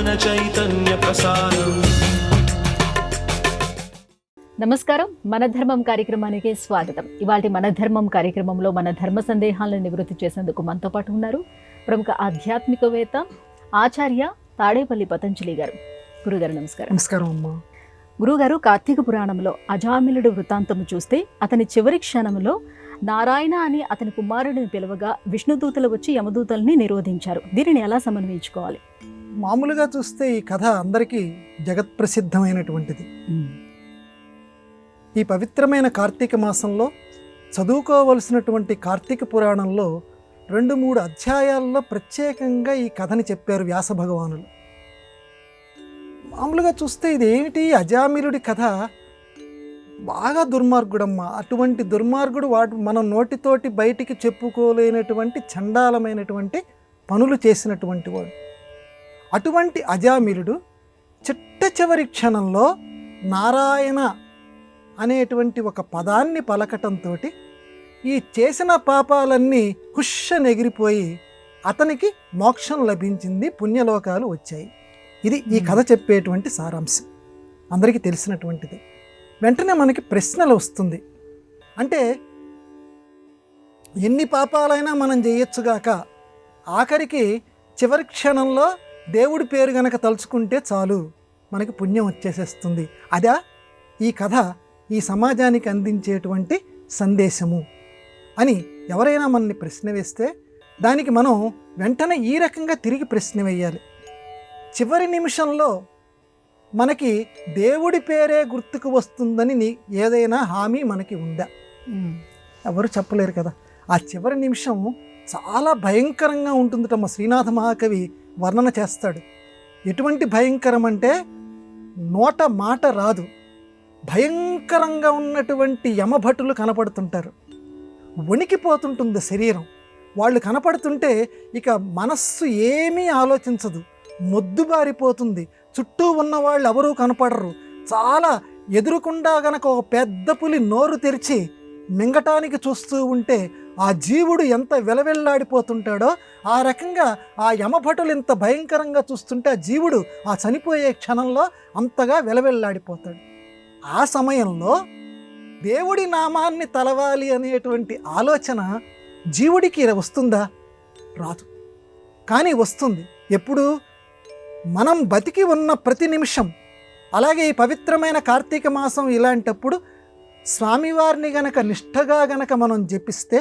జ్ఞాన చైతన్య ప్రసారం. నమస్కారం, మన ధర్మం కార్యక్రమానికి స్వాగతం. ఇవాళ మన ధర్మం కార్యక్రమంలో మన ధర్మ సందేహాలను నివృత్తి చేసేందుకు మనతో పాటు ఉన్నారు ప్రముఖ ఆధ్యాత్మికవేత్త ఆచార్య తాడేపల్లి పతంజలి గారు. గురుగారు నమస్కారం. నమస్కారం అమ్మా. గురుగారు, కార్తీక పురాణంలో అజామిలుడు వృత్తాంతము చూస్తే అతని చివరి క్షణంలో నారాయణ అని అతని కుమారుడిని పిలవగా విష్ణుదూతలు వచ్చి యమదూతల్ని నిరోధించారు. దీనిని ఎలా సమన్వయించుకోవాలి? మామూలుగా చూస్తే ఈ కథ అందరికీ జగత్ప్రసిద్ధమైనటువంటిది. ఈ పవిత్రమైన కార్తీక మాసంలో చదువుకోవలసినటువంటి కార్తీక పురాణంలో 2-3 అధ్యాయాల్లో ప్రత్యేకంగా ఈ కథని చెప్పారు వ్యాస భగవానులు. మామూలుగా చూస్తే ఇది ఏమిటి, అజామిలుడి కథ బాగా దుర్మార్గుడమ్మా. అటువంటి దుర్మార్గుడు మనం నోటితోటి బయటికి చెప్పుకోలేనటువంటి చండాలమైనటువంటి పనులు చేసినటువంటి వాడు. అటువంటి అజామిలుడు చిట్ట చివరి క్షణంలో నారాయణ అనేటువంటి ఒక పదాన్ని పలకటంతో ఈ చేసిన పాపాలన్నీ నెగిరిపోయి అతనికి మోక్షం లభించింది, పుణ్యలోకాలు వచ్చాయి. ఇది ఈ కథ చెప్పేటువంటి సారాంశం, అందరికీ తెలిసినటువంటిది. వెంటనే మనకి ప్రశ్నలు వస్తుంది. అంటే ఎన్ని పాపాలైనా మనం చేయొచ్చుగాక ఆఖరికి చివరి క్షణంలో దేవుడి పేరు గనక తలుచుకుంటే చాలు మనకి పుణ్యం వచ్చేసేస్తుంది. అదా ఈ కథ ఈ సమాజానికి అందించేటువంటి సందేశము అని ఎవరైనా మనల్ని ప్రశ్న వేస్తే దానికి మనం వెంటనే ఈ రకంగా తిరిగి ప్రశ్న వేయాలి. చివరి నిమిషంలో మనకి దేవుడి పేరే గుర్తుకు వస్తుందని ఏదైనా హామీ మనకి ఉందా? ఎవరు చెప్పలేరు కదా. ఆ చివరి నిమిషం చాలా భయంకరంగా ఉంటుందట. శ్రీనాథ మహాకవి వర్ణన చేస్తాడు. ఎటువంటి భయంకరం అంటే నోట మాట రాదు, భయంకరంగా ఉన్నటువంటి యమభటులు కనపడుతుంటారు. వణికిపోతుంటుంది శరీరం. వాళ్ళు కనపడుతుంటే ఇక మనస్సు ఏమీ ఆలోచించదు, మొద్దుబారిపోతుంది. చుట్టూ ఉన్న వాళ్ళు ఎవరూ కనపడరు. చాలా ఎదురుకుండా గనక ఒక పెద్ద పులి నోరు తెరిచి మింగటానికి చూస్తూ ఉంటే ఆ జీవుడు ఎంత విలవిల్లాడిపోతుంటాడో ఆ రకంగా ఆ యమభటులు ఇంత భయంకరంగా చూస్తుంటే ఆ జీవుడు ఆ చనిపోయే క్షణంలో అంతగా విలవిల్లాడిపోతాడు. ఆ సమయంలో దేవుడి నామాన్ని తలవాలి అనేటువంటి ఆలోచన జీవుడికి వస్తుందా? రాదు. కానీ వస్తుంది ఎప్పుడు? మనం బతికి ఉన్న ప్రతి నిమిషం. అలాగే ఈ పవిత్రమైన కార్తీక మాసం ఇలాంటప్పుడు స్వామివారిని గనక నిష్ఠగా గనక మనం జపిస్తే,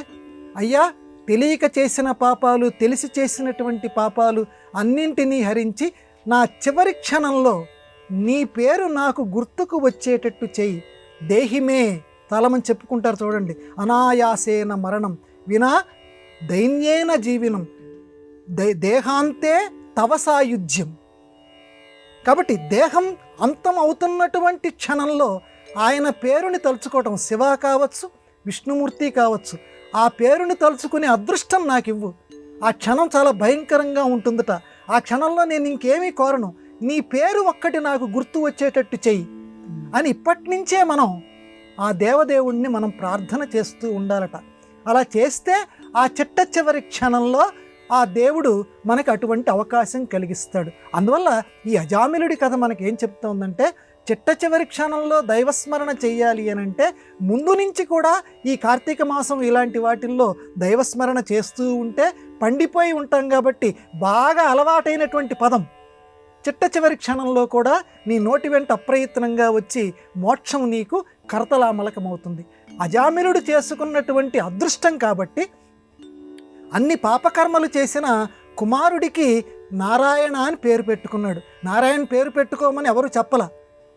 అయ్యా తెలియక చేసిన పాపాలు, తెలిసి చేసినటువంటి పాపాలు అన్నింటినీ హరించి నా చివరి క్షణంలో నీ పేరు నాకు గుర్తుకు వచ్చేటట్టు చెయ్యి, దేహిమే తలమని చెప్పుకుంటారు చూడండి. అనాయాసేన మరణం వినా దైన్యేన జీవినం దేహాంతే తవ సాయుధ్యం. కాబట్టి దేహం అంతం అవుతున్నటువంటి క్షణంలో ఆయన పేరుని తలుచుకోవటం, శివ కావచ్చు, విష్ణుమూర్తి కావచ్చు, ఆ పేరుని తలుచుకునే అదృష్టం నాకు ఇవ్వు. ఆ క్షణం చాలా భయంకరంగా ఉంటుందట. ఆ క్షణంలో నేను ఇంకేమీ కోరను, నీ పేరు ఒక్కటి నాకు గుర్తు వచ్చేటట్టు చెయ్యి అని ఇప్పటి నుంచే మనం ఆ దేవదేవుణ్ణి మనం ప్రార్థన చేస్తూ ఉండాలట. అలా చేస్తే ఆ చిట్ట చివరి క్షణంలో ఆ దేవుడు మనకు అటువంటి అవకాశం కలిగిస్తాడు. అందువల్ల ఈ అజామిలుడి కథ మనకి ఏం చెప్తోందంటే, చిట్ట చివరి క్షణంలో దైవస్మరణ చెయ్యాలి అని అంటే ముందు నుంచి కూడా ఈ కార్తీక మాసం ఇలాంటి వాటిల్లో దైవస్మరణ చేస్తూ ఉంటే పండిపోయి ఉంటాం. కాబట్టి బాగా అలవాటైనటువంటి పదం చిట్ట చివరి క్షణంలో కూడా నీ నోటి వెంట అప్రయత్నంగా వచ్చి మోక్షం నీకు కరతలామలకమవుతుంది. అజామిలుడు చేసుకున్నటువంటి అదృష్టం కాబట్టి అన్ని పాపకర్మలు చేసిన కుమారుడికి నారాయణ అని పేరు పెట్టుకున్నాడు. నారాయణ పేరు పెట్టుకోమని ఎవరు చెప్పల.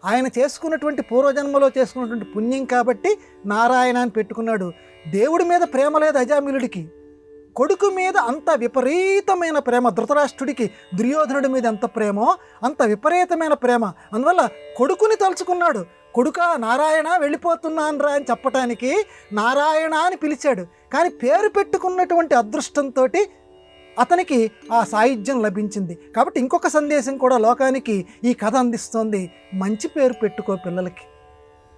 ఆయన చేసుకున్నటువంటి పూర్వజన్మలో చేసుకున్నటువంటి పుణ్యం కాబట్టి నారాయణ అని పెట్టుకున్నాడు. దేవుడి మీద ప్రేమ లేదు అజామిలుడికి, కొడుకు మీద అంత విపరీతమైన ప్రేమ. ధృతరాష్ట్రుడికి దుర్యోధనుడి మీద ఎంత ప్రేమో అంత విపరీతమైన ప్రేమ. అందువల్ల కొడుకుని తలుచుకున్నాడు. కొడుకా నారాయణ వెళ్ళిపోతున్నాను రా అని చెప్పటానికి నారాయణ అని పిలిచాడు. కానీ పేరు పెట్టుకున్నటువంటి అదృష్టంతో అతనికి ఆ సాయుధ్యం లభించింది. కాబట్టి ఇంకొక సందేశం కూడా లోకానికి ఈ కథ అందిస్తోంది. మంచి పేరు పెట్టుకో పిల్లలకి,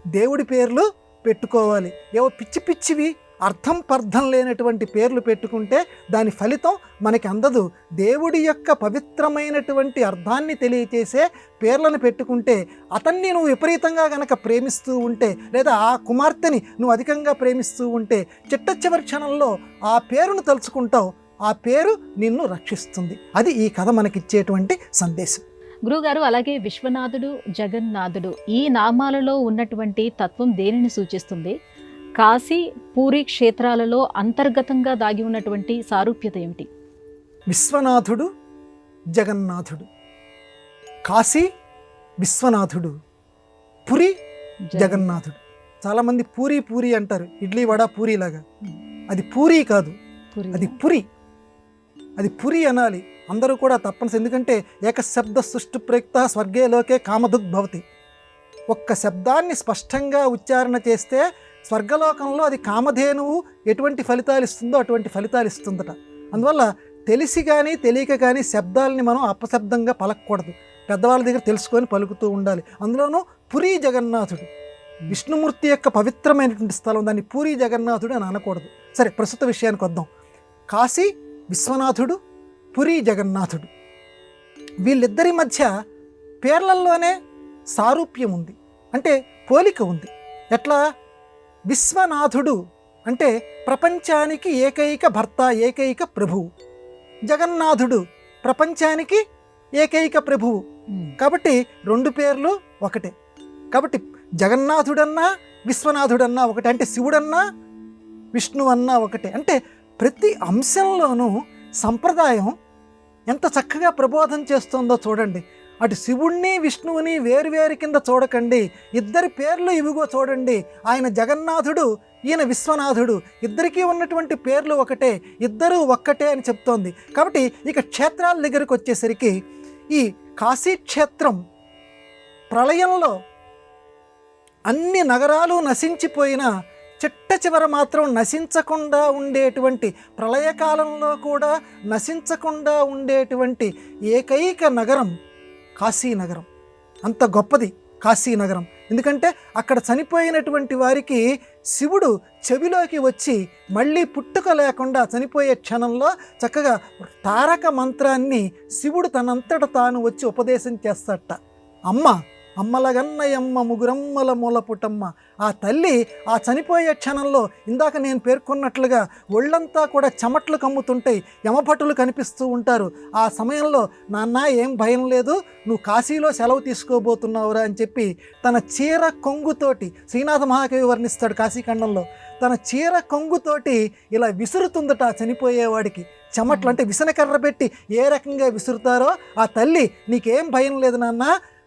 దేవుడి పేర్లు పెట్టుకోవాలి. ఏవో పిచ్చి పిచ్చివి అర్థం పర్థం లేనటువంటి పేర్లు పెట్టుకుంటే దాని ఫలితం మనకి అందదు. దేవుడి యొక్క పవిత్రమైనటువంటి అర్థాన్ని తెలియచేసే పేర్లను పెట్టుకుంటే అతన్ని నువ్వు విపరీతంగా గనక ప్రేమిస్తూ ఉంటే, లేదా ఆ కుమార్తెని నువ్వు అధికంగా ప్రేమిస్తూ ఉంటే, చిట్ట చివరి క్షణంలో ఆ పేరును తలుచుకుంటావు. ఆ పేరు నిన్ను రక్షిస్తుంది. అది ఈ కథ మనకిచ్చేటువంటి సందేశం. గురుగారు, అలాగే విశ్వనాథుడు, జగన్నాథుడు ఈ నామాలలో ఉన్నటువంటి తత్వం దేనిని సూచిస్తుంది? కాశీ, పూరి క్షేత్రాలలో అంతర్గతంగా దాగి ఉన్నటువంటి సారూప్యత ఏమిటి? విశ్వనాథుడు, జగన్నాథుడు. కాశీ విశ్వనాథుడు, పురి జగన్నాథుడు. చాలామంది పూరి పూరి అంటారు, ఇడ్లీ వడ పూరిలాగా. అది పూరి కాదు, అది పురి. అది పురి అనాలి అందరూ కూడా తప్పనిసరి. ఎందుకంటే ఏకశబ్ద సృష్టి ప్రయుక్త స్వర్గేలోకే కామదుగ్భవతి. ఒక్క శబ్దాన్ని స్పష్టంగా ఉచ్చారణ చేస్తే స్వర్గలోకంలో అది కామధేనువు ఎటువంటి ఫలితాలు ఇస్తుందో అటువంటి ఫలితాలు ఇస్తుందట. అందువల్ల తెలిసి కానీ తెలియక కానీ శబ్దాలని మనం అపశబ్దంగా పలకూడదు. పెద్దవాళ్ళ దగ్గర తెలుసుకొని పలుకుతూ ఉండాలి. అందులోనూ పురి జగన్నాథుడు, విష్ణుమూర్తి యొక్క పవిత్రమైనటువంటి స్థలం, దాన్ని పూరి జగన్నాథుడు అని అనకూడదు. సరే, ప్రస్తుత విషయానికి వద్దాం. కాశీ విశ్వనాథుడు, పురి జగన్నాథుడు, వీళ్ళిద్దరి మధ్య పేర్లల్లోనే సారూప్యం ఉంది, అంటే పోలిక ఉంది. ఎట్లా? విశ్వనాథుడు అంటే ప్రపంచానికి ఏకైక భర్త, ఏకైక ప్రభువు. జగన్నాథుడు ప్రపంచానికి ఏకైక ప్రభువు. కాబట్టి రెండు పేర్లు ఒకటే. కాబట్టి జగన్నాథుడన్నా విశ్వనాథుడన్నా ఒకటే, అంటే శివుడన్నా విష్ణువన్నా ఒకటే. అంటే ప్రతి అంశంలోనూ సంప్రదాయం ఎంత చక్కగా ప్రబోధం చేస్తుందో చూడండి. అటు శివుణ్ణి విష్ణువుని వేరువేరు కింద చూడకండి, ఇద్దరి పేర్లు ఇవిగో చూడండి. ఆయన జగన్నాథుడు, ఈయన విశ్వనాథుడు, ఇద్దరికీ ఉన్నటువంటి పేర్లు ఒకటే, ఇద్దరూ ఒక్కటే అని చెప్తోంది. కాబట్టి ఇక క్షేత్రాల దగ్గరికి వచ్చేసరికి ఈ కాశీ క్షేత్రం ప్రళయంలో అన్ని నగరాలు నశించిపోయిన చిట్ట చివర మాత్రం నశించకుండా ఉండేటువంటి, ప్రళయకాలంలో కూడా నశించకుండా ఉండేటువంటి ఏకైక నగరం కాశీనగరం. అంత గొప్పది కాశీనగరం. ఎందుకంటే అక్కడ చనిపోయినటువంటి వారికి శివుడు చెవిలోకి వచ్చి మళ్ళీ పుట్టుక లేకుండా చనిపోయే క్షణంలో చక్కగా తారక మంత్రాన్ని శివుడు తనంతట తాను వచ్చి ఉపదేశం చేస్తాడట. అమ్మలగన్నయమ్మ ముగురమ్మల మూలపుటమ్మ. ఆ తల్లి ఆ చనిపోయే క్షణంలో ఇందాక నేను పేర్కొన్నట్లుగా ఒళ్ళంతా కూడా చెమట్లు కమ్ముతుంటాయి, యమభటులు కనిపిస్తూ ఉంటారు. ఆ సమయంలో నాన్న ఏం భయం లేదు, నువ్వు కాశీలో సెలవు తీసుకోబోతున్నావురా అని చెప్పి తన చీర కొంగుతోటి, శ్రీనాథ మహాకవి వర్ణిస్తాడు కాశీఖండంలో, తన చీర కొంగుతోటి ఇలా విసురుతుందట చనిపోయేవాడికి. చెమట్లు అంటే విసనకర్ర పెట్టి ఏ రకంగా విసురుతారో ఆ తల్లి, నీకేం భయం లేదు నాన్న,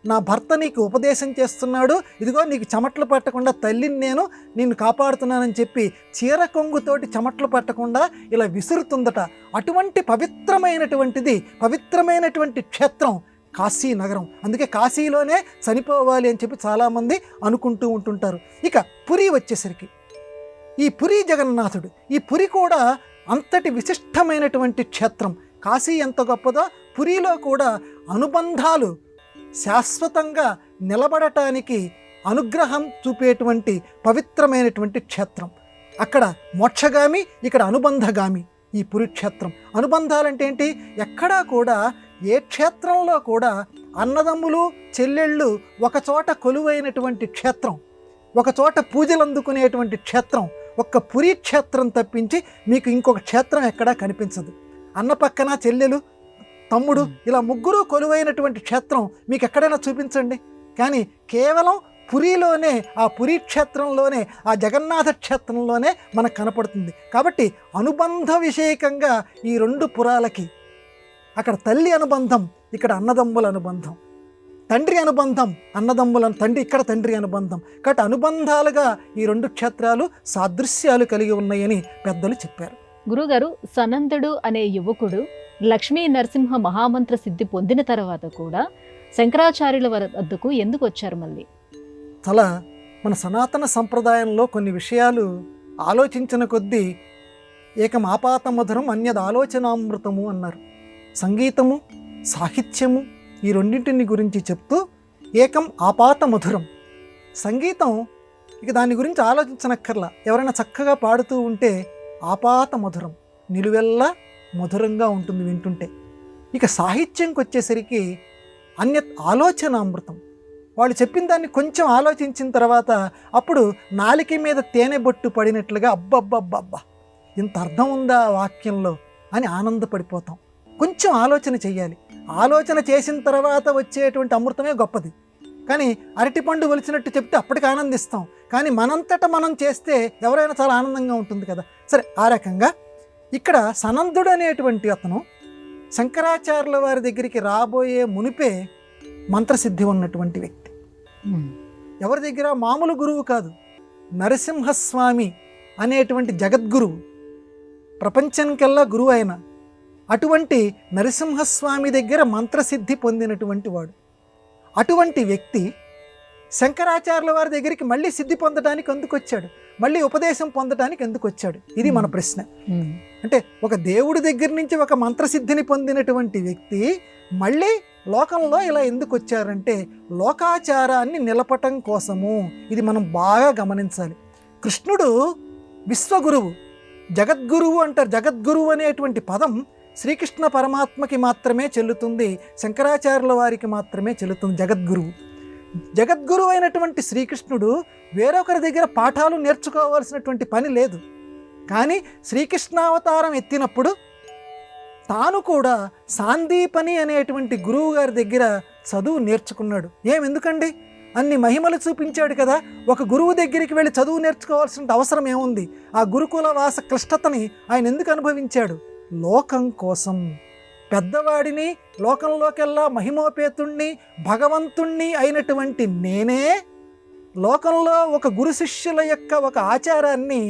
నా భర్త నీకు ఉపదేశం చేస్తున్నాడు, ఇదిగో నీకు చెమట్లు పట్టకుండా తల్లిని నేను నిన్ను కాపాడుతున్నానని చెప్పి చీర కొంగుతోటి చెమట్లు పట్టకుండా ఇలా విసురుతుందట. అటువంటి పవిత్రమైనటువంటి క్షేత్రం కాశీ నగరం. అందుకే కాశీలోనే చనిపోవాలి అని చెప్పి చాలామంది అనుకుంటూ ఉంటుంటారు. ఇక పురి వచ్చేసరికి ఈ పురి జగన్నాథుడు, ఈ పురి కూడా అంతటి విశిష్టమైనటువంటి క్షేత్రం. కాశీ ఎంత గొప్పదో పురిలో కూడా అనుబంధాలు శాశ్వతంగా నిలబడటానికి అనుగ్రహం చూపేటువంటి పవిత్రమైనటువంటి క్షేత్రం. అక్కడ మోక్షగామి, ఇక్కడ అనుబంధగామి ఈ పురి క్షేత్రం. అనుబంధాలంటే ఏంటి? ఎక్కడా కూడా ఏ క్షేత్రంలో కూడా అన్నదమ్ములు చెల్లెళ్ళు ఒకచోట కొలువైనటువంటి క్షేత్రం, ఒకచోట పూజలు అందుకునేటువంటి క్షేత్రం ఒక్క పురి క్షేత్రం తప్పించి మీకు ఇంకొక క్షేత్రం ఎక్కడా కనిపించదు. అన్న పక్కన చెల్లెలు, తమ్ముడు, ఇలా ముగ్గురు కొలువైనటువంటి క్షేత్రం మీకు ఎక్కడైనా చూపించండి. కానీ కేవలం పురిలోనే, ఆ పురి క్షేత్రంలోనే, ఆ జగన్నాథ క్షేత్రంలోనే మనకు కనపడుతుంది. కాబట్టి అనుబంధ విషయకంగా ఈ రెండు పురాలకి, అక్కడ తల్లి అనుబంధం, ఇక్కడ అన్నదమ్ముల అనుబంధం, తండ్రి అనుబంధం, ఇక్కడ తండ్రి అనుబంధం. కాబట్టి అనుబంధాలుగా ఈ రెండు క్షేత్రాలు సాదృశ్యాలు కలిగి ఉన్నాయని పెద్దలు చెప్పారు. గురుగారు, సనందుడు అనే యువకుడు లక్ష్మీ నరసింహ మహామంత్ర సిద్ధి పొందిన తర్వాత కూడా శంకరాచార్యుల వద్దకు ఎందుకు వచ్చారు మళ్ళీ? అలా మన సనాతన సంప్రదాయంలో కొన్ని విషయాలు ఆలోచించిన కొద్దీ ఏకం ఆపాత మధురం అన్యద ఆలోచనామృతము అన్నారు. సంగీతము, సాహిత్యము ఈ రెండింటిని గురించి చెప్తూ ఏకం ఆపాత మధురం. సంగీతం ఇక దాని గురించి ఆలోచించనక్కర్లా. ఎవరైనా చక్కగా పాడుతూ ఉంటే ఆపాత మధురం, నిలువెల్లా మధురంగా ఉంటుంది వింటుంటే. ఇక సాహిత్యంకి వచ్చేసరికి ఆలోచన అమృతం. వాళ్ళు చెప్పిన దాన్ని కొంచెం ఆలోచించిన తర్వాత అప్పుడు నాలిక మీద తేనె బొట్టు పడినట్లుగా అబ్బబ్బబ్బబ్బా ఇంత అర్థం ఉందా వాక్యంలో అని ఆనందపడిపోతాం. కొంచెం ఆలోచన చెయ్యాలి. ఆలోచన చేసిన తర్వాత వచ్చేటువంటి అమృతమే గొప్పది. కానీ అరటిపండు ఒలిచినట్టు చెప్తే అప్పటికి ఆనందిస్తాం, కానీ మనంతట మనం చేస్తే ఎవరైనా చాలా ఆనందంగా ఉంటుంది కదా. సరే, ఆ రకంగా ఇక్కడ సనందుడు అనేటువంటి అతను శంకరాచార్యుల వారి దగ్గరికి రాబోయే మునిపే మంత్రసిద్ధి ఉన్నటువంటి వ్యక్తి. ఎవరి దగ్గర మామూలు గురువు కాదు, నరసింహస్వామి అనేటువంటి జగద్గురువు, ప్రపంచంకెల్లా గురువు అయిన అటువంటి నరసింహస్వామి దగ్గర మంత్రసిద్ధి పొందినటువంటి వాడు. అటువంటి వ్యక్తి శంకరాచార్యుల వారి దగ్గరికి మళ్ళీ సిద్ధి పొందడానికి ఎందుకు వచ్చాడు, మళ్ళీ ఉపదేశం పొందడానికి ఎందుకు వచ్చాడు? ఇది మన ప్రశ్న. అంటే ఒక దేవుడి దగ్గర నుంచి ఒక మంత్రసిద్ధిని పొందినటువంటి వ్యక్తి మళ్ళీ లోకంలో ఇలా ఎందుకు వచ్చారంటే లోకాచారాన్ని నిలపటం కోసము. ఇది మనం బాగా గమనించాలి. కృష్ణుడు విశ్వగురువు, జగద్గురువు అంటారు. జగద్గురువు అనేటువంటి పదం శ్రీకృష్ణ పరమాత్మకి మాత్రమే చెల్లుతుంది, శంకరాచార్యుల వారికి మాత్రమే చెల్లుతుంది. జగద్గురువు అయినటువంటి శ్రీకృష్ణుడు వేరొకరి దగ్గర పాఠాలు నేర్చుకోవాల్సినటువంటి పని లేదు. కానీ శ్రీకృష్ణావతారం ఎత్తినప్పుడు తాను కూడా సాందీపని అనేటువంటి గురువు గారి దగ్గర చదువు నేర్చుకున్నాడు. ఎందుకండి, అన్ని మహిమలు చూపించాడు కదా. ఒక గురువు దగ్గరికి వెళ్ళి చదువు నేర్చుకోవాల్సిన అవసరం ఏముంది? ఆ గురుకుల వాస క్లిష్టతని ఆయన ఎందుకు అనుభవించాడు? లోకం కోసం. పెద్దవాడిని, లోకంలోకెల్లా మహిమోపేతుణ్ణి, భగవంతుణ్ణి అయినటువంటి నేనే లోకంలో ఒక గురు శిష్యుల యొక్క ఒక ఆచారాన్ని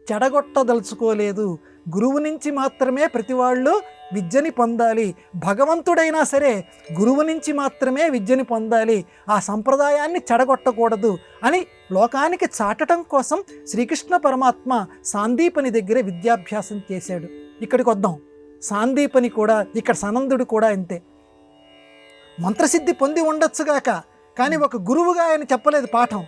చెడగొట్టదలుచుకోలేదు. గురువు నుంచి మాత్రమే ప్రతి వాళ్ళు విద్యని పొందాలి. భగవంతుడైనా సరే గురువు నుంచి మాత్రమే విద్యని పొందాలి. ఆ సంప్రదాయాన్ని చెడగొట్టకూడదు అని లోకానికి చాటడం కోసం శ్రీకృష్ణ పరమాత్మ సాందీపని దగ్గరే విద్యాభ్యాసం చేశాడు. ఇక్కడికి వద్దాం. సాందీపని కూడా, ఇక్కడ సనందుడు కూడా అంతే. మంత్రసిద్ధి పొంది ఉండొచ్చుగాక, కానీ ఒక గురువుగా ఆయన చెప్పలేదు పాఠం.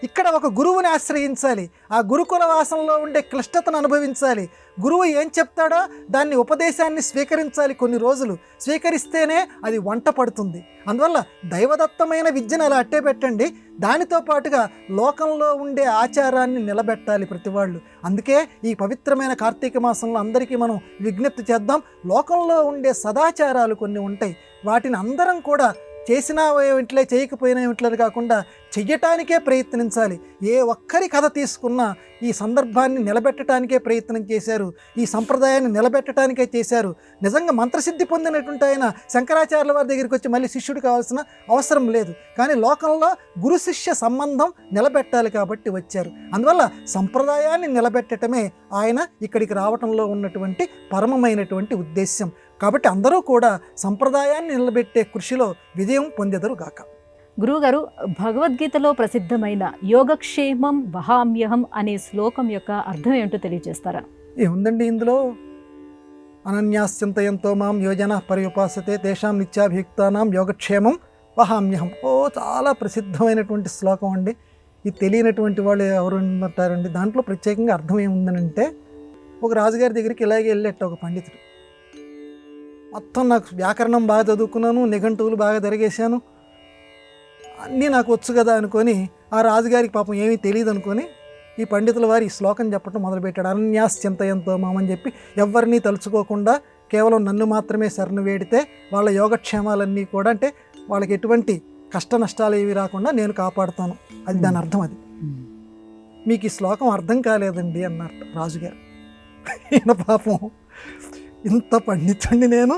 ఇక్కడ ఒక గురువుని ఆశ్రయించాలి, ఆ గురుకుల వాసంలో ఉండే క్లిష్టతను అనుభవించాలి. గురువు ఏం చెప్తాడో దాన్ని ఉపదేశాన్ని స్వీకరించాలి. కొన్ని రోజులు స్వీకరిస్తేనే అది వంట పడుతుంది. అందువల్ల దైవదత్తమైన విద్యను అలా అట్టే పెట్టండి, దానితో పాటుగా లోకంలో ఉండే ఆచారాన్ని నిలబెట్టాలి ప్రతి వాళ్ళు. అందుకే ఈ పవిత్రమైన కార్తీక మాసంలో అందరికీ మనం విజ్ఞప్తి చేద్దాం. లోకంలో ఉండే సదాచారాలు కొన్ని ఉంటాయి, వాటిని అందరం కూడా చేసినా ఏమిట్లే, చేయకపోయినా ఏమిట్లేదు కాకుండా చెయ్యటానికే ప్రయత్నించాలి. ఏ ఒక్కరి కథ తీసుకున్నా ఈ సందర్భాన్ని నిలబెట్టడానికే ప్రయత్నం చేశారు, ఈ సంప్రదాయాన్ని నిలబెట్టడానికే చేశారు. నిజంగా మంత్రసిద్ధి పొందినటువంటి ఆయన శంకరాచార్యుల వారి దగ్గరికి వచ్చి మళ్ళీ శిష్యుడు కావాల్సిన అవసరం లేదు, కానీ లోకంలో గురు శిష్య సంబంధం నిలబెట్టాలి కాబట్టి వచ్చారు. అందువల్ల సంప్రదాయాన్ని నిలబెట్టడమే ఆయన ఇక్కడికి రావటంలో ఉన్నటువంటి పరమమైనటువంటి ఉద్దేశ్యం. కాబట్టి అందరూ కూడా సంప్రదాయాన్ని నిలబెట్టే కృషిలో విజయం పొందెదరు గాక. గురువుగారు, భగవద్గీతలో ప్రసిద్ధమైన యోగక్షేమం వహామ్యహం అనే శ్లోకం యొక్క అర్థం ఏంటో తెలియజేస్తారా? ఏముందండి ఇందులో? అనన్యాశ్చింతయంతో మాం యోజన పర్యుపాసతే తేషాం నిత్యాభియుక్తానాం యోగక్షేమం వహామ్యహం. చాలా ప్రసిద్ధమైనటువంటి శ్లోకం అండి. ఇది తెలియనటువంటి వాళ్ళు ఎవరు ఉంటారండి? దాంట్లో ప్రత్యేకంగా అర్థం ఏముందనంటే, ఒక రాజుగారి దగ్గరికి ఇలాగే వెళ్ళేట ఒక పండితుడు. మొత్తం నాకు వ్యాకరణం బాగా చదువుకున్నాను, నిఘంటువులు బాగా తిరిగేశాను, అన్నీ నాకు వచ్చు కదా అనుకొని, ఆ రాజుగారికి పాపం ఏమీ తెలియదు అనుకొని ఈ పండితుల వారు ఈ శ్లోకం చెప్పడం మొదలుపెట్టాడు. అనన్యాశ్చింతయంతో మామని చెప్పి ఎవరిని తలుచుకోకుండా కేవలం నన్ను మాత్రమే శరణు వేడితే వాళ్ళ యోగక్షేమాలన్నీ కూడా, అంటే వాళ్ళకి ఎటువంటి కష్ట నష్టాలు ఏవి రాకుండా నేను కాపాడుతాను. అది దాని అర్థం. అది మీకు ఈ శ్లోకం అర్థం కాలేదండి అన్నారు రాజుగారు. ఈయన పాపం, ఇంత పండితుడిని నేను,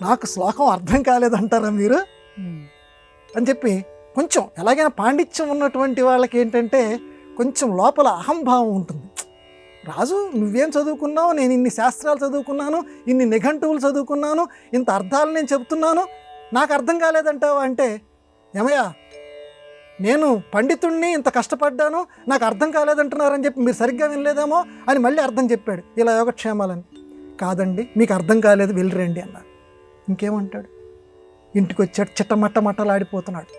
నాకు శ్లోకం అర్థం కాలేదంటారా మీరు అని చెప్పి, కొంచెం ఎలాగైనా పాండిత్యం ఉన్నటువంటి వాళ్ళకి ఏంటంటే కొంచెం లోపల అహంభావం ఉంటుంది. రాజు, నువ్వేం చదువుకున్నావు? నేను ఇన్ని శాస్త్రాలు చదువుకున్నాను, ఇన్ని నిఘంటువులు చదువుకున్నాను, ఇంత అర్థాలు నేను చెబుతున్నాను, నాకు అర్థం కాలేదంటావా అంటే, ఏమయ్యా నేను పండితుణ్ణి, ఇంత కష్టపడ్డాను, నాకు అర్థం కాలేదంటున్నారని చెప్పి మీరు సరిగ్గా వినలేదేమో అని మళ్ళీ అర్థం చెప్పాడు. ఇలా యోగక్షేమాలని. కాదండి, మీకు అర్థం కాలేదు, వెళ్ళిరండి అన్నారు. ఇంకేమంటాడు? ఇంటికి వచ్చాడు, చిట్టమట్టలాడిపోతున్నాడు.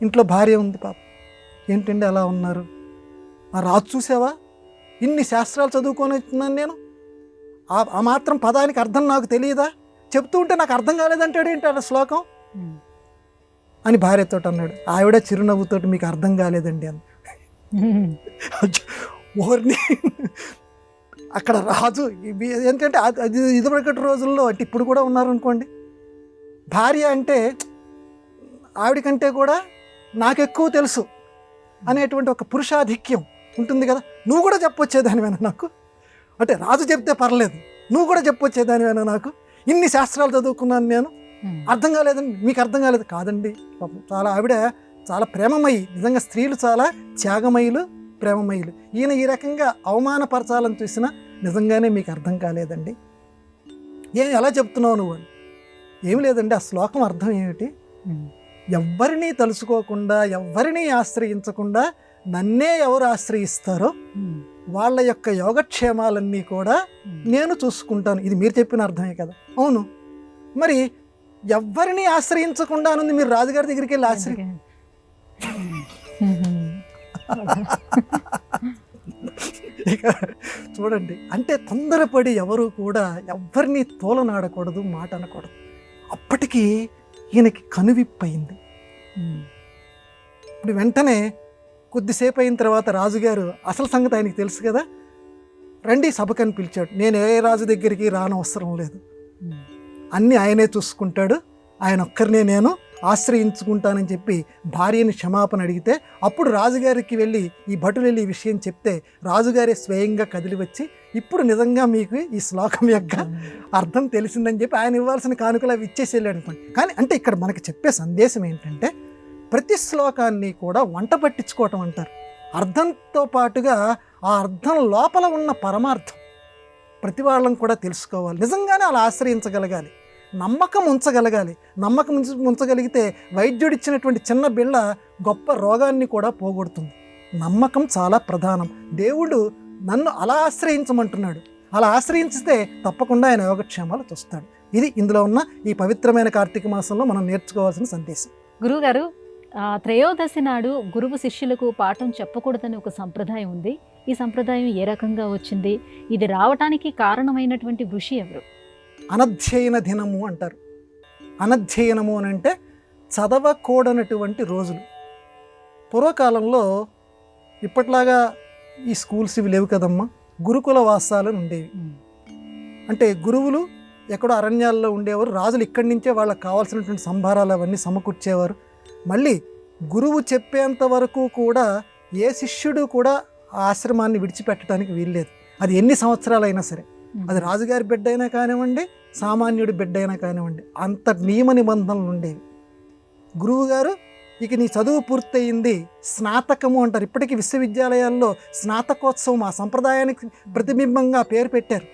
ఇంట్లో భార్య ఉంది పాపం. ఏంటండి అలా ఉన్నారు? ఆ రాజు చూసావా, ఇన్ని శాస్త్రాలు చదువుకొని వచ్చినాను నేను, ఆ మాత్రం పదానికి అర్థం నాకు తెలియదా, చెప్తూ ఉంటే నాకు అర్థం కాలేదంటాడు ఏంటి ఆ శ్లోకం అని భార్యతో అన్నాడు. ఆవిడ చిరునవ్వుతోటి మీకు అర్థం కాలేదండి అని. ఓర్ని అక్కడ రాజు ఏంటంటే అది ఇదివరకటి రోజుల్లో అంటే ఇప్పుడు కూడా ఉన్నారనుకోండి, భార్య అంటే ఆవిడకంటే కూడా నాకెక్కువ తెలుసు అనేటువంటి ఒక పురుషాధిక్యం ఉంటుంది కదా. నువ్వు కూడా చెప్పొచ్చేదానివేనా నాకు, అంటే రాజు చెప్తే పర్లేదు, నువ్వు కూడా చెప్పొచ్చేదానివేనా నాకు, ఇన్ని శాస్త్రాలు చదువుకున్నాను నేను, అర్థం కాలేదండి, మీకు అర్థం కాలేదు కాదండి. పాపం చాలా ఆవిడ చాలా ప్రేమమయి, నిజంగా స్త్రీలు చాలా త్యాగమయులు, ప్రేమమయులు. ఈయన ఈ రకంగా అవమానపరచాలని చూసినా నిజంగానే మీకు అర్థం కాలేదండి, ఎలా చెప్తున్నావు నువ్వు అని. ఏమి లేదండి, ఆ శ్లోకం అర్థం ఏమిటి, ఎవ్వరినీ తలుచుకోకుండా ఎవ్వరినీ ఆశ్రయించకుండా నన్నే ఎవరు ఆశ్రయిస్తారో వాళ్ళ యొక్క యోగక్షేమాలన్నీ కూడా నేను చూసుకుంటాను. ఇది మీరు చెప్పిన అర్థమే కదా. అవును, మరి ఎవ్వరినీ ఆశ్రయించకుండా అనుంది, మీరు రాజుగారి దగ్గరికి వెళ్ళి ఇక చూడండి, అంటే తొందరపడి ఎవరు కూడా ఎవ్వరినీ తోలనాడకూడదు, మాట అనకూడదు. అప్పటికి ఈయనకి కనువిప్పయింది. ఇప్పుడు వెంటనే కొద్దిసేపు అయిన తర్వాత రాజుగారు అసలు సంగతి ఆయనకి తెలుసు కదా, రండి సభకని పిలిచాడు. నేను ఏ రాజు దగ్గరికి రానవసరం లేదు, అన్నీ ఆయనే చూసుకుంటాడు, ఆయన ఒక్కరినే నేను ఆశ్రయించుకుంటానని చెప్పి భార్యని క్షమాపణ అడిగితే, అప్పుడు రాజుగారికి వెళ్ళి ఈ భటులు వెళ్ళి ఈ విషయం చెప్తే రాజుగారే స్వయంగా కదిలి వచ్చి, ఇప్పుడు నిజంగా మీకు ఈ శ్లోకం యొక్క అర్థం తెలిసిందని చెప్పి ఆయన ఇవ్వాల్సిన కానుకలు అవి ఇచ్చేసి వెళ్ళాడు అనుకోండి. కానీ అంటే ఇక్కడ మనకి చెప్పే సందేశం ఏంటంటే, ప్రతి శ్లోకాన్ని కూడా వంట పట్టించుకోవటం అంటారు. అర్థంతో పాటుగా ఆ అర్థం లోపల ఉన్న పరమార్థం ప్రతి వాళ్ళని కూడా తెలుసుకోవాలి, నిజంగానే అలా ఆశ్రయించగలగాలి, నమ్మకం ఉంచగలగాలి. నమ్మకం ఉంచగలిగితే వైద్యుడిచ్చినటువంటి చిన్న బిళ్ళ గొప్ప రోగాన్ని కూడా పోగొడుతుంది. నమ్మకం చాలా ప్రధానం. దేవుడు నన్ను అలా ఆశ్రయించమంటున్నాడు, అలా ఆశ్రయించితే తప్పకుండా ఆయన యోగక్షేమాలు చూస్తాడు. ఇది ఇందులో ఉన్న ఈ పవిత్రమైన కార్తీక మాసంలో మనం నేర్చుకోవాల్సిన సందేశం. గురువుగారు, త్రయోదశి నాడు గురువు శిష్యులకు పాఠం చెప్పకూడదని ఒక సంప్రదాయం ఉంది. ఈ సంప్రదాయం ఏ రకంగా వచ్చింది, ఇది రావటానికి కారణమైనటువంటి ఋషి ఎవరు? అనధ్యయన దినము అంటారు. అనధ్యయనము అని అంటే చదవకూడనటువంటి రోజులు. పూర్వకాలంలో ఇప్పట్లాగా ఈ స్కూల్స్ ఇవి లేవు కదమ్మా, గురుకుల వాసాలు ఉండేవి. అంటే గురువులు ఎక్కడో అరణ్యాల్లో ఉండేవారు, రాజులు ఇక్కడి నుంచే వాళ్ళకి కావాల్సినటువంటి సంభారాలు అవన్నీ సమకూర్చేవారు. మళ్ళీ గురువు చెప్పేంత వరకు కూడా ఏ శిష్యుడు కూడా ఆ ఆశ్రమాన్ని విడిచిపెట్టడానికి వీల్లేదు. అది ఎన్ని సంవత్సరాలైనా సరే, అది రాజుగారి బిడ్డ అయినా కానివ్వండి, సామాన్యుడి బిడ్డ అయినా కానివ్వండి, అంత నియమ నిబంధనలు ఉండేవి. గురువుగారు ఇక నీ చదువు పూర్తయింది, స్నాతకము అంటారు. ఇప్పటికీ విశ్వవిద్యాలయాల్లో స్నాతకోత్సవం ఆ సంప్రదాయానికి ప్రతిబింబంగా పేరు పెట్టారు.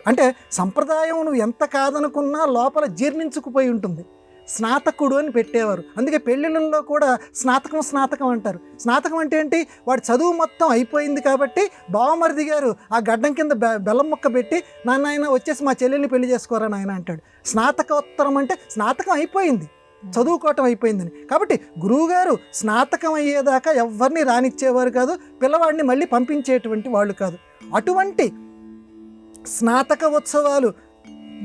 అంటే సంప్రదాయం నువ్వు ఎంత కాదనుకున్నా లోపల జీర్ణించుకుపోయి ఉంటుంది. స్నాతకుడు అని పెట్టేవారు. అందుకే పెళ్ళిళ్ళల్లో కూడా స్నాతకం అంటారు. స్నాతకం అంటే ఏంటి, వాడి చదువు మొత్తం అయిపోయింది కాబట్టి బావమరిది గారు ఆ గడ్డం కింద బెల్లం మొక్క పెట్టి, నాన్న వచ్చేసి మా చెల్లెల్ని పెళ్లి చేసుకోరా నాయన అంటాడు. స్నాతకోత్తరం అంటే స్నాతకం అయిపోయింది, చదువుకోవటం అయిపోయిందని. కాబట్టి గురువుగారు స్నాతకం అయ్యేదాకా ఎవరిని రానిచ్చేవారు కాదు, పిల్లవాడిని మళ్ళీ పంపించేటువంటి వాళ్ళు కాదు. అటువంటి స్నాతక ఉత్సవాలు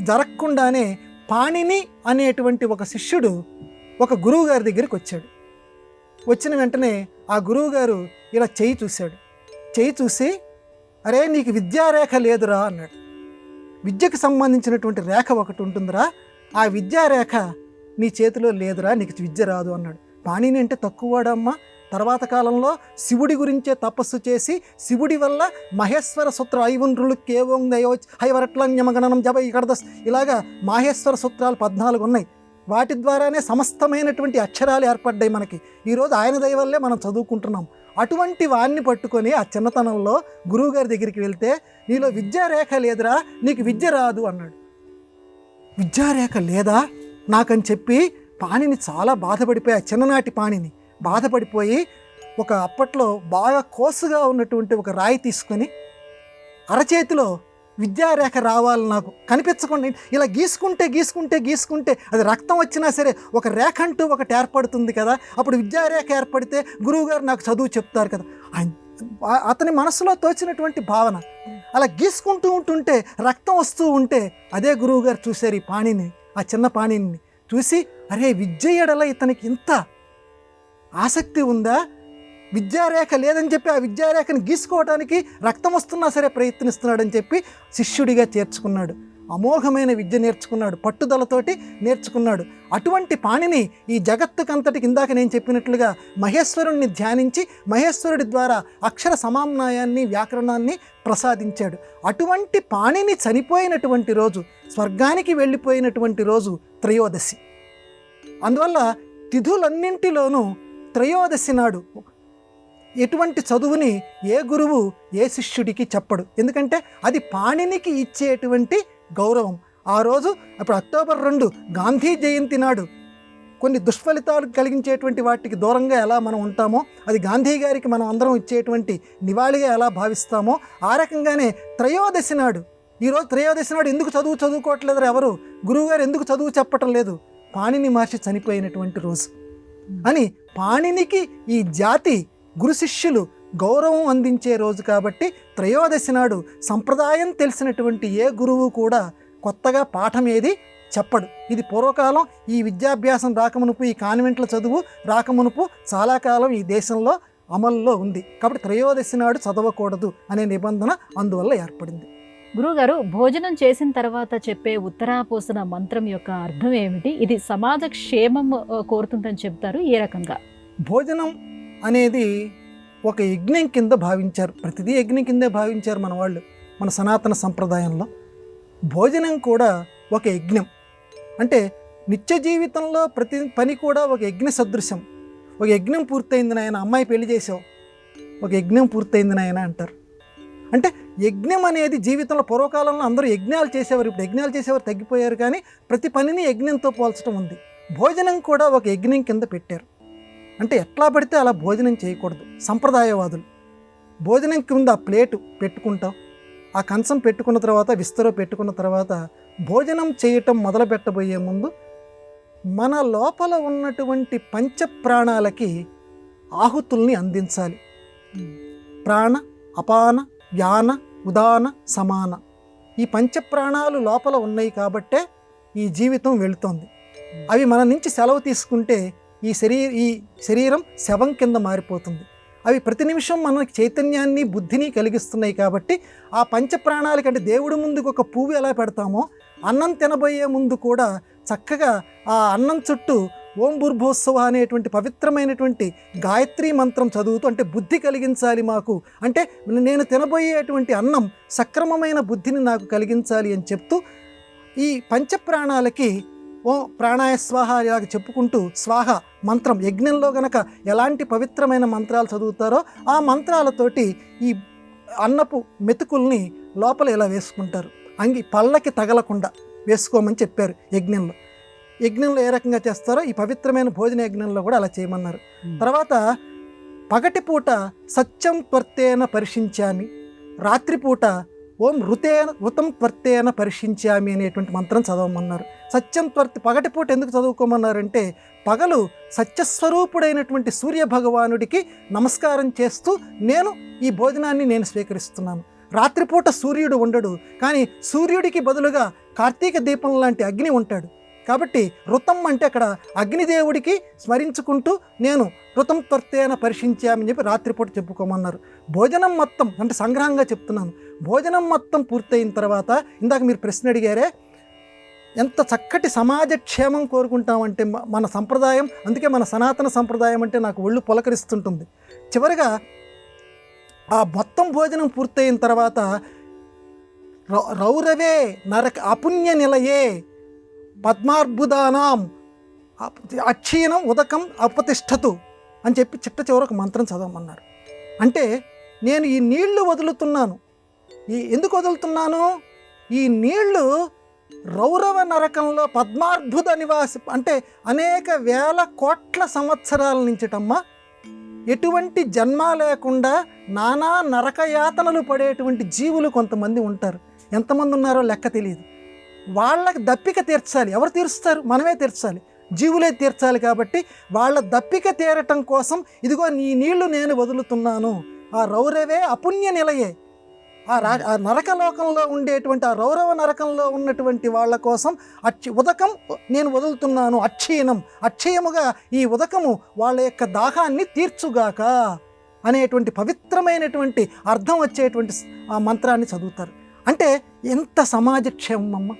జరగకుండానే పాణిని అనేటువంటి ఒక శిష్యుడు ఒక గురువుగారి దగ్గరికి వచ్చాడు. వచ్చిన వెంటనే ఆ గురువుగారు ఇలా చెయ్యి చూశాడు. చెయ్యి చూసి, అరే నీకు విద్యారేఖ లేదురా అన్నాడు. విద్యకు సంబంధించినటువంటి రేఖ ఒకటి ఉంటుందిరా, ఆ విద్యారేఖ నీ చేతిలో లేదురా, నీకు విద్య రాదు అన్నాడు. పాణిని అంటే తక్కువవాడమ్మా, తర్వాత కాలంలో శివుడి గురించే తపస్సు చేసి శివుడి వల్ల మహేశ్వర సూత్ర ఐవుండ్రులు కేవోంగ్ హైవరట్లన్యమగణనం జప ఇకడదస్ ఇలాగా మాహేశ్వర సూత్రాలు 14 ఉన్నాయి. వాటి ద్వారానే సమస్తమైనటువంటి అక్షరాలు ఏర్పడ్డాయి మనకి. ఈరోజు ఆయన దయ వల్లే మనం చదువుకుంటున్నాం. అటువంటి వాడిని పట్టుకొని ఆ చిన్నతనంలో గురువుగారి దగ్గరికి వెళ్తే, నీలో విద్యారేఖ లేదురా, నీకు విద్య రాదు అన్నాడు. విద్యారేఖ లేదా నాకని చెప్పి పాణిని చాలా బాధపడిపోయి, ఆ చిన్ననాటి పాణిని బాధపడిపోయి ఒక అప్పట్లో బాగా కోసుగా ఉన్నటువంటి ఒక రాయి తీసుకొని అరచేతిలో విద్యారేఖ రావాలి, నాకు కనిపించకుండా ఇలా గీసుకుంటే అది రక్తం వచ్చినా సరే ఒక రేఖ అంటూ ఒకటి ఏర్పడుతుంది కదా. అప్పుడు విద్యారేఖ ఏర్పడితే గురువుగారు నాకు చదువు చెప్తారు కదా. అతని మనసులో తోచినటువంటి భావన. అలా గీసుకుంటూ ఉంటుంటే రక్తం వస్తూ ఉంటే అదే గురువుగారు చూశారు ఈ పాణిని, ఆ చిన్న పాణిని చూసి, అరే విద్య ఎడల ఇతనికి ఇంత ఆసక్తి ఉందా, విద్యారేఖ లేదని చెప్పి ఆ విద్యారేఖను గీసుకోవడానికి రక్తం వస్తున్నా సరే ప్రయత్నిస్తున్నాడని చెప్పి శిష్యుడిగా చేర్చుకున్నాడు. అమోఘమైన విద్య నేర్చుకున్నాడు, పట్టుదలతోటి నేర్చుకున్నాడు. అటువంటి పాణిని ఈ జగత్తుకంతటికి ఇందాక నేను చెప్పినట్లుగా మహేశ్వరుణ్ణి ధ్యానించి మహేశ్వరుడి ద్వారా అక్షర సమామ్నాయాన్ని వ్యాకరణాన్ని ప్రసాదించాడు. అటువంటి పాణిని చనిపోయినటువంటి రోజు, స్వర్గానికి వెళ్ళిపోయినటువంటి రోజు త్రయోదశి. అందువల్ల తిథులన్నింటిలోనూ త్రయోదశి నాడు ఎటువంటి చదువుని ఏ గురువు ఏ శిష్యుడికి చెప్పడు. ఎందుకంటే అది పాణినికి ఇచ్చేటువంటి గౌరవం. ఆ రోజు అప్పుడు అక్టోబర్ 2 గాంధీ జయంతి నాడు కొన్ని దుష్ఫలితాలు కలిగించేటువంటి వాటికి దూరంగా ఎలా మనం ఉంటామో, అది గాంధీ గారికి మనం అందరం ఇచ్చేటువంటి నివాళిగా ఎలా భావిస్తామో, ఆ రకంగానే త్రయోదశి నాడు, ఈరోజు త్రయోదశి నాడు ఎందుకు చదువుకోవట్లేదు ఎవరు, గురువుగారు ఎందుకు చదువు చెప్పటం లేదు, పాణిని మహర్షి చనిపోయినటువంటి రోజు అని పాణినికి ఈ జాతి గురు శిష్యులు గౌరవం అందించే రోజు. కాబట్టి త్రయోదశి నాడు సంప్రదాయం తెలిసినటువంటి ఏ గురువు కూడా కొత్తగా పాఠం ఏది చెప్పడు. ఇది పూర్వకాలం ఈ విద్యాభ్యాసం రాకమునుపు, ఈ కాన్వెంట్ల చదువు రాకమునుపు చాలా కాలం ఈ దేశంలో అమల్లో ఉంది. కాబట్టి త్రయోదశి నాడు చదవకూడదు అనే నిబంధన అందువల్ల ఏర్పడింది. గురువుగారు, భోజనం చేసిన తర్వాత చెప్పే ఉత్తరాపోసన మంత్రం యొక్క అర్థం ఏమిటి? ఇది సమాజ క్షేమం కోరుతుందని చెప్తారు, ఏ రకంగా? భోజనం అనేది ఒక యజ్ఞం కింద భావించారు, ప్రతిదీ యజ్ఞం కిందే భావించారు మన వాళ్ళు. మన సనాతన సంప్రదాయంలో భోజనం కూడా ఒక యజ్ఞం. అంటే నిత్య జీవితంలో ప్రతి పని కూడా ఒక యజ్ఞ సదృశ్యం. ఒక యజ్ఞం పూర్తయింది నాయన, అమ్మాయి పెళ్లి చేసావు, ఒక యజ్ఞం పూర్తయింది నాయన అంటారు. అంటే యజ్ఞం అనేది జీవితంలో పూర్వకాలంలో అందరూ యజ్ఞాలు చేసేవారు, ఇప్పుడు యజ్ఞాలు చేసేవారు తగ్గిపోయారు, కానీ ప్రతి పనిని యజ్ఞంతో పోల్చడం ఉంది. భోజనం కూడా ఒక యజ్ఞం కింద పెట్టారు. అంటే ఎట్లా పడితే అలా భోజనం చేయకూడదు. సంప్రదాయవాదులు భోజనం కింద ఆ ప్లేటు పెట్టుకుంటాం, ఆ కంచం పెట్టుకున్న తర్వాత విస్తరో పెట్టుకున్న తర్వాత భోజనం చేయటం మొదలు పెట్టబోయే ముందు మన లోపల ఉన్నటువంటి పంచప్రాణాలకి ఆహుతుల్ని అందించాలి. ప్రాణ, అపాన, వ్యాన, ఉదాన, సమాన, ఈ పంచప్రాణాలు లోపల ఉన్నాయి కాబట్టే ఈ జీవితం వెళుతోంది. అవి మన నుంచి సెలవు తీసుకుంటే ఈ శరీరం శవం కింద మారిపోతుంది. అవి ప్రతి నిమిషం మనకి చైతన్యాన్ని బుద్ధిని కలిగిస్తున్నాయి. కాబట్టి ఆ పంచప్రాణాల కంటే దేవుడి ముందుకు ఒక పువ్వు ఎలా పెడతామో, అన్నం తినబోయే ముందు కూడా చక్కగా ఆ అన్నం చుట్టూ ఓం భూర్భువస్సువః అనేటువంటి పవిత్రమైనటువంటి గాయత్రీ మంత్రం చదువుతూ, అంటే బుద్ధి కలిగించాలి మాకు, అంటే నేను తినబోయేటువంటి అన్నం సక్రమమైన బుద్ధిని నాకు కలిగించాలి అని చెప్తూ ఈ పంచప్రాణాలకి ఓం ప్రాణాయ స్వాహ ఇలాగ చెప్పుకుంటూ స్వాహ మంత్రం, యజ్ఞంలో గనక ఎలాంటి పవిత్రమైన మంత్రాలు చదువుతారో ఆ మంత్రాలతోటి ఈ అన్నపు మెతుకుల్ని లోపల ఇలా వేసుకుంటారు. పళ్ళకి తగలకుండా వేసుకోమని చెప్పారు యజ్ఞంలో. యజ్ఞంలో ఏ రకంగా చేస్తారో ఈ పవిత్రమైన భోజన యజ్ఞంలో కూడా అలా చేయమన్నారు. తర్వాత పగటిపూట సత్యం త్వర్తేన పరిశించామి, రాత్రిపూట ఓం ఋతం త్వర్తేన పరిశించామి అనేటువంటి మంత్రం చదవమన్నారు. సత్యం పగటిపూట ఎందుకు చదువుకోమన్నారంటే, పగలు సత్యస్వరూపుడైనటువంటి సూర్య భగవానుడికి నమస్కారం చేస్తూ నేను ఈ భోజనాన్ని నేను స్వీకరిస్తున్నాను. రాత్రిపూట సూర్యుడు ఉండడు, కానీ సూర్యుడికి బదులుగా కార్తీక దీపం లాంటి అగ్ని ఉంటాడు. కాబట్టి ఋతం అంటే అక్కడ అగ్నిదేవుడికి స్మరించుకుంటూ నేను ఋతం త్వర్తేన పరిశించామని చెప్పి రాత్రిపూట చెప్పుకోమన్నారు. భోజనం మొత్తం అంటే సంగ్రహంగా చెప్తున్నాను, భోజనం మొత్తం పూర్తయిన తర్వాత ఇందాక మీరు ప్రశ్న అడిగారే, ఎంత చక్కటి సమాజ క్షేమం కోరుకుంటామంటే మన సంప్రదాయం. అందుకే మన సనాతన సంప్రదాయం అంటే నాకు ఒళ్ళు పులకరిస్తుంటుంది. చివరిగా ఆ మొత్తం భోజనం పూర్తయిన తర్వాత రౌరవే నరక అపుణ్య నిలయే పద్మార్బుదానాం అక్షీణం ఉదకం అపతిష్టతు అని చెప్పి చిట్ట చివరకు మంత్రం చదవమన్నారు. అంటే నేను ఈ నీళ్లు వదులుతున్నాను. ఎందుకు వదులుతున్నాను? ఈ నీళ్లు రౌరవ నరకంలో పద్మార్బుద నివాసి, అంటే అనేక వేల కోట్ల సంవత్సరాల నుంచిటమ్మా ఎటువంటి జన్మ లేకుండా నానా నరకయాతనలు పడేటువంటి జీవులు కొంతమంది ఉంటారు. ఎంతమంది ఉన్నారో లెక్క తెలియదు. వాళ్ళకి దప్పిక తీర్చాలి. ఎవరు తీరుస్తారు? మనమే తీర్చాలి, జీవులే తీర్చాలి. కాబట్టి వాళ్ళ దప్పిక తీరటం కోసం ఇదిగో నీ నీళ్లు నేను వదులుతున్నాను. ఆ రౌరవే అపుణ్య నిలయే. ఆ నరకలోకంలో ఉండేటువంటి ఆ రౌరవ నరకంలో ఉన్నటువంటి వాళ్ళ కోసం ఉదకం నేను వదులుతున్నాను. అక్షయముగా ఈ ఉదకము వాళ్ళ యొక్క దాహాన్ని తీర్చుగాక అనేటువంటి పవిత్రమైనటువంటి అర్థం వచ్చేటువంటి ఆ మంత్రాన్ని చదువుతారు. అంటే ఎంత సమాజక్షేమం అమ్మ!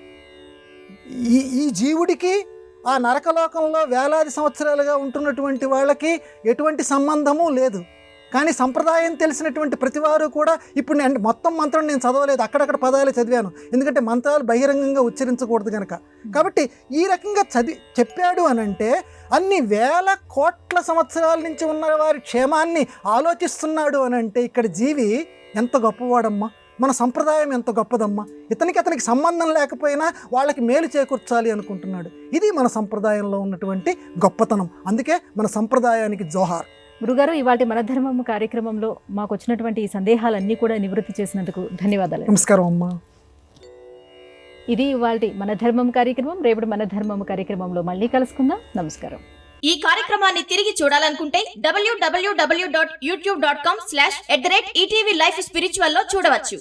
ఈ జీవుడికి ఆ నరకలోకంలో వేలాది సంవత్సరాలుగా ఉంటున్నటువంటి వాళ్ళకి ఎటువంటి సంబంధము లేదు. కానీ సంప్రదాయం తెలిసినటువంటి ప్రతివారు కూడా ఇప్పుడు నేను మొత్తం మంత్రం నేను చదవలేదు, అక్కడక్కడ పదాలు చదివాను, ఎందుకంటే మంత్రాలు బహిరంగంగా ఉచ్చరించకూడదు కనుక. కాబట్టి ఈ రకంగా చెప్పాడు అనంటే అన్ని వేల కోట్ల సంవత్సరాల నుంచి ఉన్న వారి క్షేమాన్ని ఆలోచిస్తున్నాడు అనంటే ఇక్కడ జీవి ఎంత గొప్పవాడమ్మా! మన సంప్రదాయం ఎంత గొప్పదమ్మా! అతనికి సంబంధం లేకపోయినా వాళ్ళకి మేలు చేకూర్చాలి అనుకుంటున్నాడు. ఇది మన సంప్రదాయంలో ఉన్నటువంటి గొప్పతనం. అందుకే మన సంప్రదాయానికి జోహార్. గురుగారు, ఇవాళ మన ధర్మం కార్యక్రమంలో మాకు వచ్చినటువంటి ఈ సందేహాలన్నీ కూడా నివృత్తి చేసినందుకు ధన్యవాదాలు. నమస్కారం అమ్మా. ఇది ఇవాళ మన ధర్మం కార్యక్రమం. రేపటి మన ధర్మం కార్యక్రమంలో మళ్ళీ కలుసుకుందాం. నమస్కారం. ఈ కార్యక్రమాన్ని తిరిగి చూడాలనుకుంటే www.youtube.com/ETV Life Spiritual లో చూడవచ్చు.